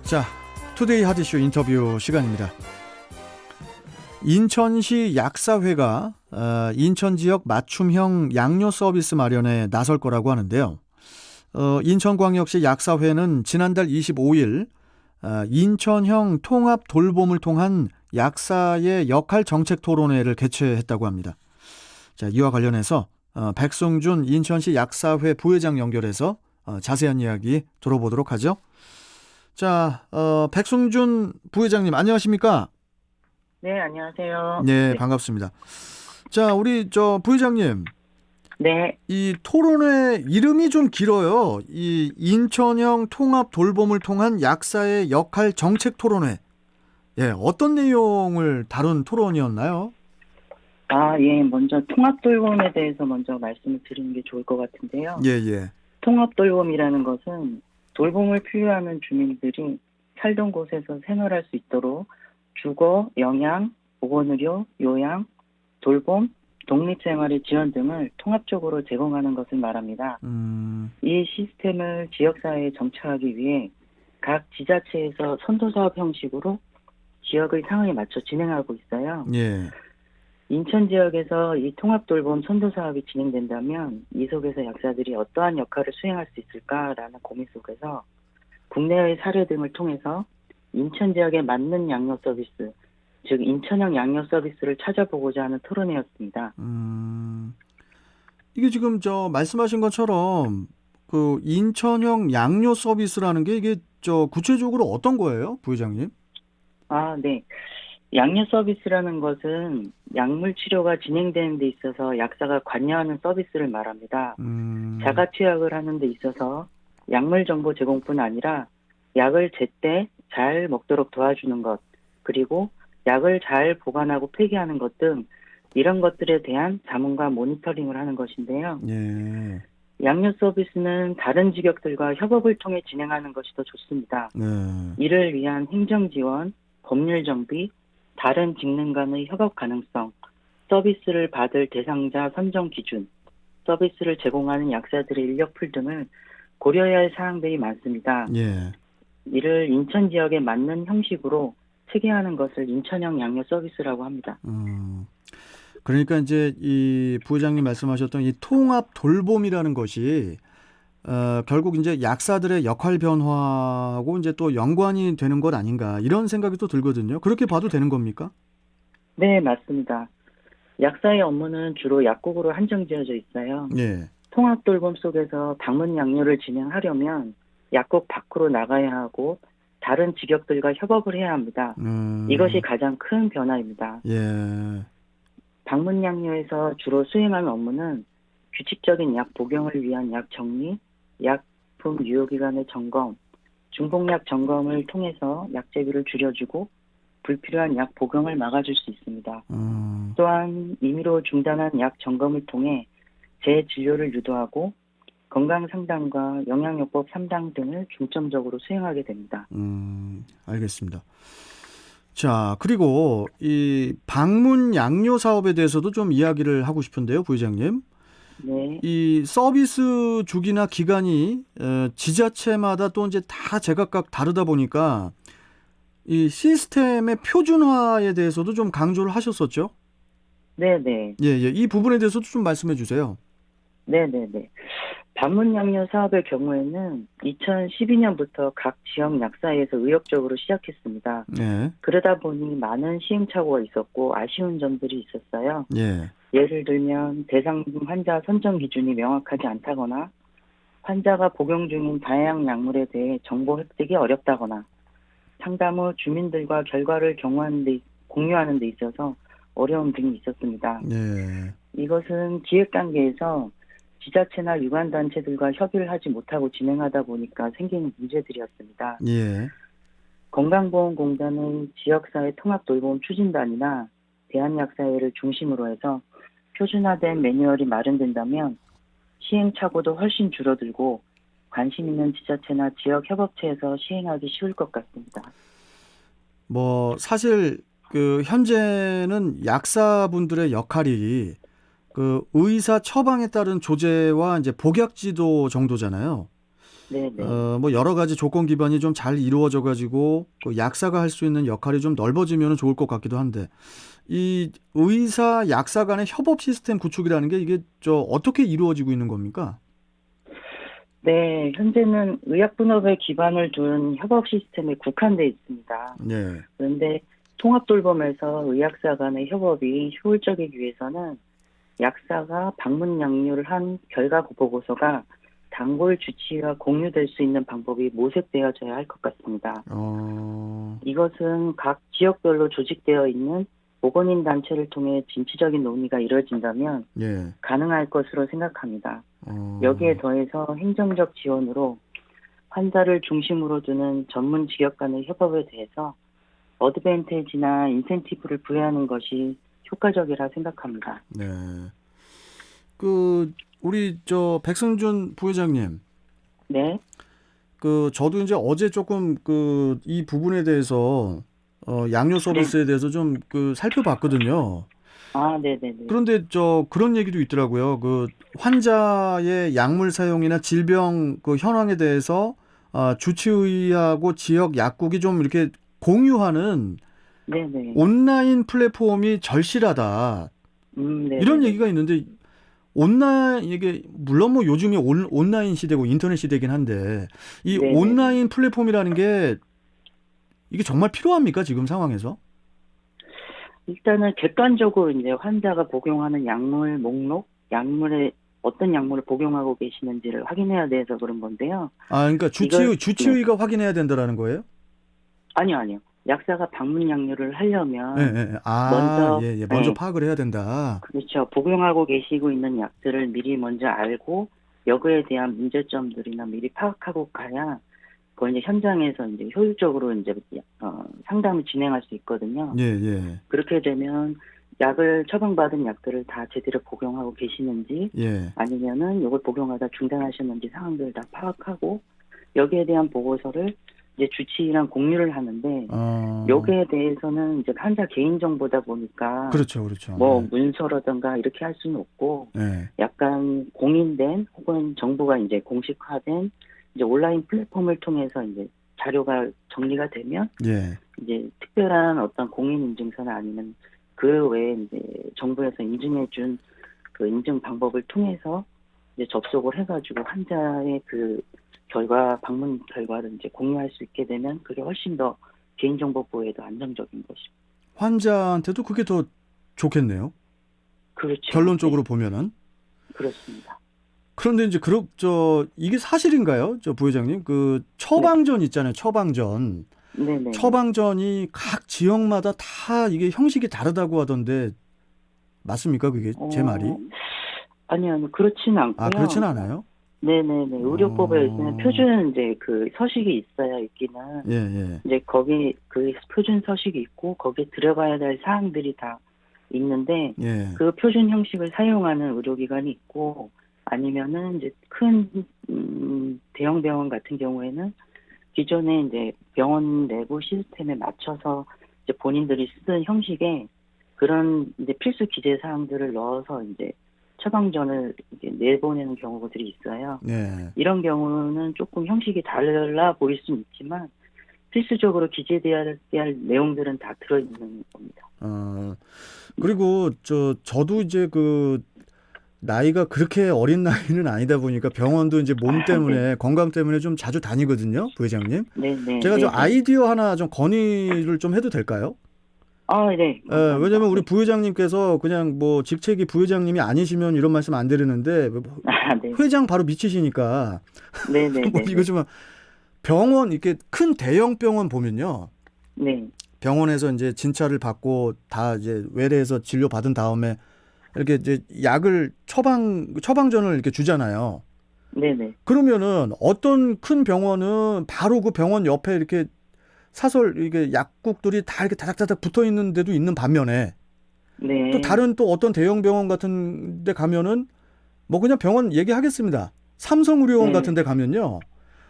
자, 투데이 하디쇼 인터뷰 시간입니다. 인천시 약사회가 인천 지역 맞춤형 양료 서비스 마련에 나설 거라고 하는데요. 인천광역시 약사회는 지난달 25일 인천형 통합 돌봄을 통한 약사의 역할 정책 토론회를 개최했다고 합니다. 자, 이와 관련해서 백승준 인천시 약사회 부회장 연결해서 자세한 이야기 들어보도록 하죠. 자, 백승준 부회장님 안녕하십니까? 네, 안녕하세요. 네, 반갑습니다. 자, 우리 부회장님. 네. 이 토론회 이름이 좀 길어요. 이 인천형 통합 돌봄을 통한 약사의 역할 정책 토론회. 예, 어떤 내용을 다룬 토론이었나요? 예, 먼저 통합돌봄에 대해서 먼저 말씀을 드리는 게 좋을 것 같은데요. 예, 예. 통합돌봄이라는 것은 돌봄을 필요하는 주민들이 살던 곳에서 생활할 수 있도록 주거, 영양, 보건의료, 요양, 돌봄, 독립생활의 지원 등을 통합적으로 제공하는 것을 말합니다. 이 시스템을 지역사회에 정착하기 위해 각 지자체에서 선도사업 형식으로 지역의 상황에 맞춰 진행하고 있어요. 예. 인천 지역에서 이 통합돌봄 선도사업이 진행된다면 이 속에서 약사들이 어떠한 역할을 수행할 수 있을까라는 고민 속에서 국내의 사례 등을 통해서 인천 지역에 맞는 양료 서비스, 즉 인천형 양료 서비스를 찾아보고자 하는 토론회였습니다. 이게 지금 말씀하신 것처럼 그 인천형 양료 서비스라는 게 이게 구체적으로 어떤 거예요, 부회장님? 네. 양료 서비스라는 것은 약물 치료가 진행되는 데 있어서 약사가 관여하는 서비스를 말합니다. 자가 투약을 하는 데 있어서 약물 정보 제공뿐 아니라 약을 제때 잘 먹도록 도와주는 것, 그리고 약을 잘 보관하고 폐기하는 것 등 이런 것들에 대한 자문과 모니터링을 하는 것인데요. 예. 양료 서비스는 다른 직역들과 협업을 통해 진행하는 것이 더 좋습니다. 네. 이를 위한 행정 지원, 법률 정비, 다른 직능 간의 협업 가능성, 서비스를 받을 대상자 선정 기준, 서비스를 제공하는 약사들의 인력풀 등을 고려해야 할 사항들이 많습니다. 예. 이를 인천 지역에 맞는 형식으로 체계하는 것을 인천형 양료 서비스라고 합니다. 그러니까 이제 이 부회장님 말씀하셨던 이 통합 돌봄이라는 것이 결국 이제 약사들의 역할 변화하고 이제 또 연관이 되는 것 아닌가 이런 생각이 또 들거든요. 그렇게 봐도 되는 겁니까? 네, 맞습니다. 약사의 업무는 주로 약국으로 한정지어져 있어요. 예. 통합 돌봄 속에서 방문 양료를 진행하려면 약국 밖으로 나가야 하고 다른 직역들과 협업을 해야 합니다. 이것이 가장 큰 변화입니다. 예. 방문 양료에서 주로 수행하는 업무는 규칙적인 약 복용을 위한 약 정리, 약품 유효기간의 점검, 중복약 점검을 통해서 약제비를 줄여주고 불필요한 약 복용을 막아줄 수 있습니다. 또한 임의로 중단한 약 점검을 통해 재진료를 유도하고 건강상담과 영양요법 3당 등을 중점적으로 수행하게 됩니다. 알겠습니다. 자, 그리고 이 방문 양료 사업에 대해서도 좀 이야기를 하고 싶은데요, 부회장님. 네. 이 서비스 주기나 기간이 지자체마다 또 이제 다 제각각 다르다 보니까 이 시스템의 표준화에 대해서도 좀 강조를 하셨었죠? 네네. 예, 예. 이 부분에 대해서도 좀 말씀해 주세요. 네네네. 방문 양료 사업의 경우에는 2012년부터 각 지역 약사회에서 의욕적으로 시작했습니다. 예. 그러다 보니 많은 시행착오가 있었고 아쉬운 점들이 있었어요. 예. 예를 들면 대상 환자 선정 기준이 명확하지 않다거나 환자가 복용 중인 다양한 약물에 대해 정보 획득이 어렵다거나 상담 후 주민들과 결과를 공유하는 데 있어서 어려움 등이 있었습니다. 예. 이것은 기획 단계에서 지자체나 유관단체들과 협의를 하지 못하고 진행하다 보니까 생기는 문제들이었습니다. 예. 건강보험공단의 지역사회 통합돌봄 추진단이나 대한약사회를 중심으로 해서 표준화된 매뉴얼이 마련된다면 시행착오도 훨씬 줄어들고 관심 있는 지자체나 지역협업체에서 시행하기 쉬울 것 같습니다. 사실 현재는 약사분들의 역할이 그 의사 처방에 따른 조제와 이제 복약 지도 정도잖아요. 네네. 뭐 여러 가지 조건 기반이 좀 잘 이루어져 가지고 그 약사가 할 수 있는 역할이 좀 넓어지면 좋을 것 같기도 한데 이 의사 약사 간의 협업 시스템 구축이라는 게 이게 어떻게 이루어지고 있는 겁니까? 네, 현재는 의약분업에 기반을 둔 협업 시스템에 국한돼 있습니다. 네. 그런데 통합돌봄에서 의학사 간의 협업이 효율적이기 위해서는 약사가 방문 양료를 한 결과 보고서가 단골 주치의와 공유될 수 있는 방법이 모색되어져야 할 것 같습니다. 어, 이것은 각 지역별로 조직되어 있는 보건인 단체를 통해 진취적인 논의가 이루어진다면 예. 가능할 것으로 생각합니다. 어, 여기에 더해서 행정적 지원으로 환자를 중심으로 두는 전문 직역 간의 협업에 대해서 어드밴티지나 인센티브를 부여하는 것이 효과적이라 생각합니다. 네. 그 우리 백승준 부회장님, 네, 저도 이제 어제 조금 이 부분에 대해서 양료 네, 서비스에 대해서 좀 살펴봤거든요. 네네네. 그런데 그런 얘기도 있더라고요. 환자의 약물 사용이나 질병 현황에 대해서 주치의하고 지역 약국이 좀 이렇게 공유하는 네네. 온라인 플랫폼이 절실하다. 이런 네네네. 얘기가 있는데 온라인 이게 물론 뭐 요즘이 온라인 시대고 인터넷 시대긴 한데 이 네네네. 온라인 플랫폼이라는 게 이게 정말 필요합니까 지금 상황에서? 일단은 객관적으로 이제 환자가 복용하는 약물 목록, 약물에 어떤 약물을 복용하고 계시는지를 확인해야 돼서 그런 건데요. 아, 그러니까 네. 주치의가 확인해야 된다라는 거예요? 아니요, 아니요. 약사가 방문 약류를 예, 하려면 예. 아, 먼저, 예, 예. 먼저 네, 파악을 해야 된다. 그렇죠. 복용하고 계시고 있는 약들을 미리 먼저 알고 여기에 대한 문제점들이나 미리 파악하고 가야 그걸 이제 현장에서 이제 효율적으로 이제 상담을 진행할 수 있거든요. 예, 예. 그렇게 되면 약을 처방받은 약들을 다 제대로 복용하고 계시는지 예. 아니면은 이걸 복용하다 중단하셨는지 상황들을 다 파악하고 여기에 대한 보고서를 이제 주치의랑 공유를 하는데 어, 여기에 대해서는 이제 환자 개인 정보다 보니까 그렇죠, 그렇죠. 뭐 예. 문서라든가 이렇게 할 수는 없고 예. 약간 공인된 혹은 정보가 이제 공식화된 이제 온라인 플랫폼을 통해서 이제 자료가 정리가 되면 예. 이제 특별한 어떤 공인 인증서나 아니면 그 외에 이제 정부에서 인증해준 그 인증 방법을 통해서 이제 접속을 해가지고 환자의 그 방문 결과를 이제 공유할 수 있게 되면 그게 훨씬 더 개인정보 보호에도 안정적인 것이고. 환자한테도 그게 더 좋겠네요. 그렇죠. 네, 결론적으로 보면은. 그렇습니다. 그런데 이제 이게 사실인가요? 부회장님? 네, 처방전 있잖아요. 처방전. 네네네. 처방전이 각 지역마다 다 이게 형식이 다르다고 하던데 맞습니까? 그게 제 말이? 어, 아니요, 그렇지는 아, 않고요. 그렇진 않아요? 네네네. 의료법에 있는 어, 표준 이제 그 서식이 있어야 있기는 예, 예, 이제 거기 그 표준 서식이 있고 거기에 들어가야 될 사항들이 다 있는데 예, 그 표준 형식을 사용하는 의료기관이 있고 아니면은 이제 큰 대형 병원 같은 경우에는 기존에 이제 병원 내부 시스템에 맞춰서 이제 본인들이 쓰던 형식에 그런 이제 필수 기재 사항들을 넣어서 이제 처방전을 이제 내보내는 경우들이 있어요. 예. 이런 경우는 조금 형식이 달라 보일 수는 있지만 필수적으로 기재돼야 할 내용들은 다 들어있는 겁니다. 어, 그리고 저도 이제 나이가 그렇게 어린 나이는 아니다 보니까 병원도 이제 몸 네. 때문에 건강 때문에 좀 자주 다니거든요, 부회장님. 네네, 제가 저 네네. 아이디어 하나 좀 건의를 좀 해도 될까요? 네, 감사합니다. 왜냐면 우리 네. 부회장님께서 그냥 뭐 직책이 부회장님이 아니시면 이런 말씀 안 드리는데 네. 회장 바로 미치시니까 뭐 이거 네네네네. 좀 병원 이렇게 큰 대형 병원 보면요. 네. 병원에서 이제 진찰을 받고 다 이제 외래에서 진료 받은 다음에 이렇게 이제 처방전을 이렇게 주잖아요. 네네. 그러면은 어떤 큰 병원은 바로 그 병원 옆에 이렇게 이게 약국들이 다 이렇게 다닥다닥 붙어 있는 데도 있는 반면에 또 네. 다른 또 어떤 대형 병원 같은 데 가면은 뭐 그냥 병원 얘기하겠습니다. 삼성의료원 네. 같은 데 가면요.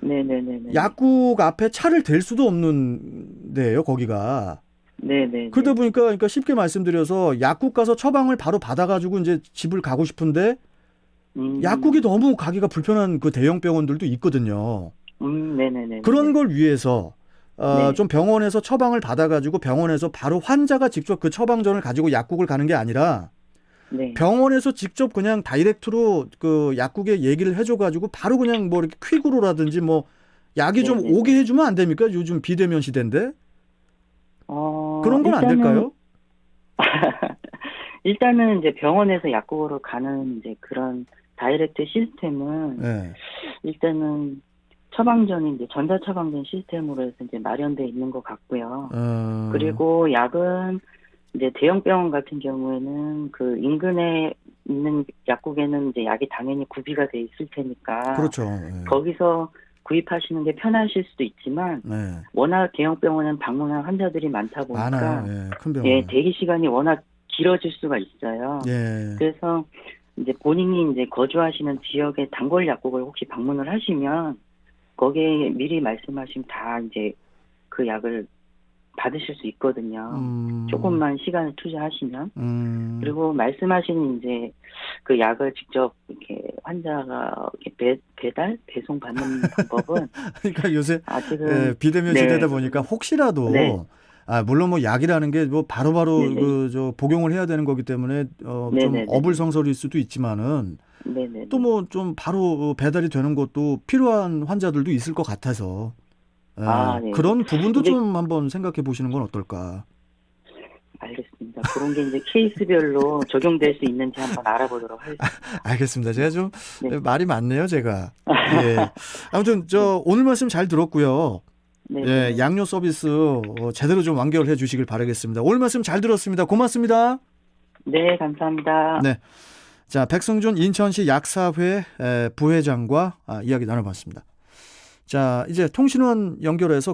네네네네네. 약국 앞에 차를 댈 수도 없는 데예요, 거기가. 그러다 네네네. 보니까 그러니까 쉽게 말씀드려서 약국 가서 처방을 바로 받아가지고 이제 집을 가고 싶은데 약국이 너무 가기가 불편한 그 대형 병원들도 있거든요. 네네네. 그런 걸 위해서 네. 좀 병원에서 처방을 받아가지고 병원에서 바로 환자가 직접 그 처방전을 가지고 약국을 가는 게 아니라 네. 병원에서 직접 그냥 다이렉트로 그 약국에 얘기를 해줘가지고 바로 그냥 뭐 이렇게 퀵으로라든지 뭐 약이 좀 네네네. 오게 해주면 안 됩니까? 요즘 비대면 시대인데 그런 건 안 일단은, 될까요? 일단은 이제 병원에서 약국으로 가는 이제 그런 다이렉트 시스템은 네. 일단은 처방전이 이제 전자처방전 시스템으로 해서 이제 마련되어 있는 것 같고요. 그리고 약은 이제 대형 병원 같은 경우에는 그 인근에 있는 약국에는 이제 약이 당연히 구비가 돼 있을 테니까 그렇죠. 네. 거기서 구입하시는 게 편하실 수도 있지만 네. 워낙 대형 병원은 방문한 환자들이 많다 보니까 많아요. 예, 큰 예, 병원은. 대기 시간이 워낙 길어질 수가 있어요. 예. 그래서 이제 본인이 이제 거주하시는 지역의 단골 약국을 혹시 방문을 하시면 거기에 미리 말씀하시면 다 이제 그 약을 받으실 수 있거든요. 조금만 시간을 투자하시면. 그리고 말씀하신 이제 그 약을 직접 이렇게 환자가 이렇게 배송 받는 방법은 그러니까 요새 아직은 비대면 네, 시대다 보니까 네, 혹시라도 물론 뭐 약이라는 게 뭐 바로바로 네네, 그 저 복용을 해야 되는 거기 때문에 좀 네네네네, 어불성설일 수도 있지만은 또 네네네. 뭐 좀 바로 배달이 되는 것도 필요한 환자들도 있을 것 같아서 아, 네네. 그런 부분도 이제 좀 한번 생각해 보시는 건 어떨까? 알겠습니다. 그런 게 이제 케이스별로 적용될 수 있는지 한번 알아보도록 하겠습니다. 알겠습니다. 제가 좀 네, 말이 많네요, 제가. 예. 아무튼 네, 저 오늘 말씀 잘 들었고요. 예, 네네네. 양료 서비스 제대로 좀 완결해 주시길 바라겠습니다. 오늘 말씀 잘 들었습니다. 고맙습니다. 네, 감사합니다. 네. 자, 백승준 인천시 약사회 부회장과 이야기 나눠봤습니다. 자, 이제 통신원 연결해서